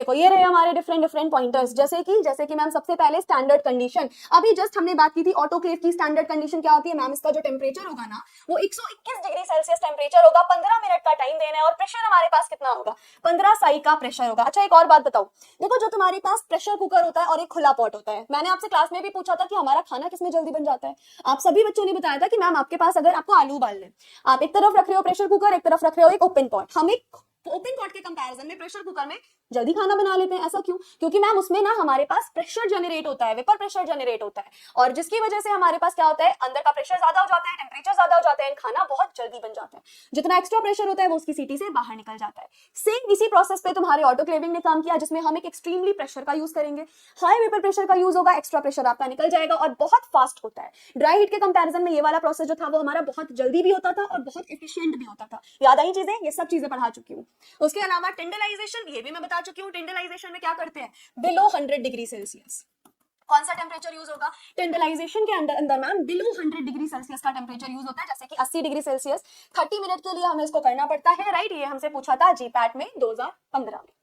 देखो ये रहे हमारे डिफरेंट पॉइंटर्स, जैसे कि मैम सबसे पहले स्टैंडर्ड कंडीशन। अभी जस्ट हमने बात की थी ऑटोक्लेव की। स्टैंडर्ड कंडीशन क्या होती है मैम? इसका जो टेम्परेचर होगा ना वो 121 डिग्री सेल्सियस टेम्परेचर होगा, 15 मिनट का टाइम देना है, और प्रेशर हमारे पास कितना होगा? 15 साई का प्रेशर होगा। अच्छा एक और बात बताओ, देखो जो तुम्हारे पास प्रेशर कुकर होता है और एक खुला पॉट होता है, मैंने आपसे क्लास में भी पूछा था कि हमारा खाना किसमें जल्दी बन जाता है। आप सभी बच्चों ने बताया था कि मैम आपके पास अगर आपको आलू उबालने, आप एक तरफ रख रहे हो प्रेशर कुकर, एक तरफ रख रहे हो एक ओपन पॉट, हम एक ओपन पॉट के कंपैरिजन में प्रेशर कुकर में जल्दी खाना बना लेते हैं। ऐसा क्यों? क्योंकि मैम उसमें ना हमारे पास प्रेशर जनरेट होता है, वेपर प्रेशर जनरेट होता है, और जिसकी वजह से हमारे पास क्या होता है, अंदर का प्रेशर ज्यादा हो जाता है, टेम्परेचर ज्यादा हो जाता है, खाना बहुत जल्दी बन जाता है। जितना एक्स्ट्रा प्रेशर होता है वो उसकी सीटी से बाहर निकल जाता है। सेम इसी प्रोसेस पे तुम्हारे ऑटोक्लेविंग ने काम किया, जिसमें हम एक एक्सट्रीमली प्रेशर का यूज करेंगे, हाई वेपर प्रेशर का यूज होगा, एक्स्ट्रा प्रेशर आपका निकल जाएगा और बहुत फास्ट होता है। ड्राई हीट के कंपैरिजन में ये वाला प्रोसेस जो था वो हमारा बहुत जल्दी भी होता था और बहुत एफिशिएंट भी होता था। याद आई चीजें? ये सब चीजें पढ़ा चुकी हूँ। उसके अलावा टेंडराइजेशन, ये भी मैं बता चुकी हूँ। टेंडराइजेशन में क्या करते हैं? बिलो 100 डिग्री सेल्सियस कौन सा टेम्परेचर यूज होगा? टेंडराइजेशन के अंदर मैम बिलो 100 डिग्री सेल्सियस का टेम्परेचर यूज होता है, जैसे कि 80 डिग्री सेल्सियस 30 मिनट के लिए हमें इसको करना पड़ता है, राइट? ये हमसे पूछा था जीपैट में 2015 में।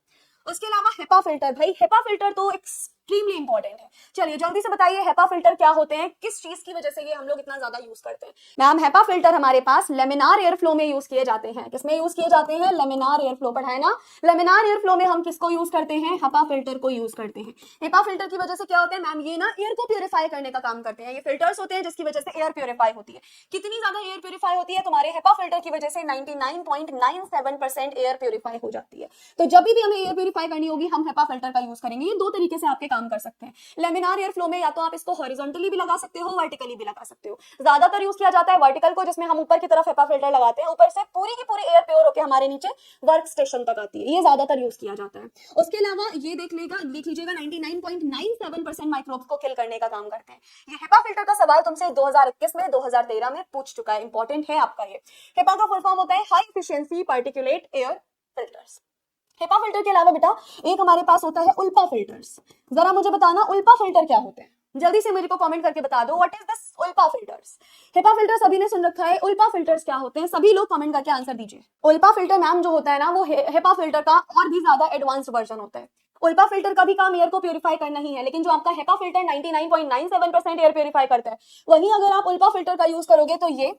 उसके अलावा हेपा फिल्टर, भाई हेपा फिल्टर तो एक्सट्रीमली इंपॉर्टेंट है। चलिए जल्दी से बताइए हेपा फिल्टर क्या होते हैं, किस चीज की वजह से ये हम लोग इतना ज्यादा यूज करते हैं? मैम हेपा फिल्टर हमारे पास लेमिनार एयर फ्लो में यूज किए जाते हैं। किसमें यूज किए जाते हैं? Laminar air flow. पढ़ा है ना? लेमिनार एयर फ्लो में हम किसको यूज करते हैं? हेपा फिल्टर को यूज करते हैं। हेपा फिल्टर की वजह से क्या होता है मैम? ये ना एयर को प्यूरिफाई करने का काम करते हैं। ये फिल्टर्स होते हैं जिसकी वजह से एयर प्यूरिफाई होती है। कितनी ज्यादा एयर प्यूरिफाई होती है? तुम्हारे हेपा फिल्टर की वजह से 99.97% एयर प्यूरिफाई हो जाती है। तो जब भी हमें एयर प्यूरिफाई करनी होगी हम हेपा फिल्टर का यूज करेंगे। ये दो तरीके से आपके काम कर सकते हैं। लेमिनार एयर फ्लो में या तो आप इसको हॉरिजॉन्टली भी लगा सकते हो, वर्टिकली भी लगा सकते हो। ज्यादातर यूज किया जाता है वर्टिकल को, जिसमें हम ऊपर की तरफ हेपा फिल्टर लगाते हैं, ऊपर से पूरी की पूरी एयर प्योर होकर हमारे नीचे वर्क स्टेशन तक आती है। ये ज्यादातर यूज किया जाता है। उसके अलावा ये देख लीजिएगा 99.97% माइक्रोब्स को किल करने का काम करते हैं। ये हेपा फिल्टर का सवाल तुमसे 2021 में 2013 में पूछ चुका है, इंपॉर्टेंट है आपका ये। हेपा का फुल फॉर्म होता है high efficiency particulate air filters. HEPA filter के अलावा बेटा एक हमारे पास होता है उल्पा फिल्टर्स। जरा मुझे बताना उल्पा फिल्टर क्या होते हैं? जल्दी से मेरे को कमेंट करके बता दो what is this ULPA filters. HEPA filter सभी ने सुन रखा है, उल्पा फिल्टर्स क्या होते हैं? सभी लोग कमेंट करके आंसर दीजिए। उल्पा फिल्टर मैम जो होता है ना वो हेपा फिल्टर का और भी ज्यादा एडवांस्ड वर्जन होता है। उल्पा फिल्टर का भी काम एयर को प्यूरिफाई करना ही है, लेकिन जो आपका हेपा फिल्टर 99.97% एयर प्यूरिफाई करता है, वहीं अगर आप उल्पा फिल्टर का यूज करोगे तो ये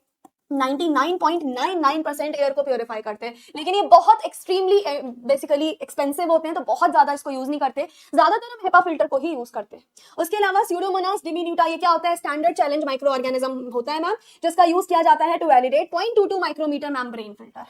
99.99% एयर को प्योरीफाई करते हैं। लेकिन ये बहुत एक्सट्रीमली बेसिकली एक्सपेंसिव होते हैं, तो बहुत ज्यादा इसको यूज नहीं करते। ज्यादातर हम हेपा फिल्टर को ही यूज करते हैं। उसके अलावा स्यूडोमोनास डिमिन्यूटा, ये क्या होता है? स्टैंडर्ड चैलेंज माइक्रो ऑर्गेनिज्म होता है मैम, जिसका यूज किया जाता है to validate 0.22 micrometer membrane filter.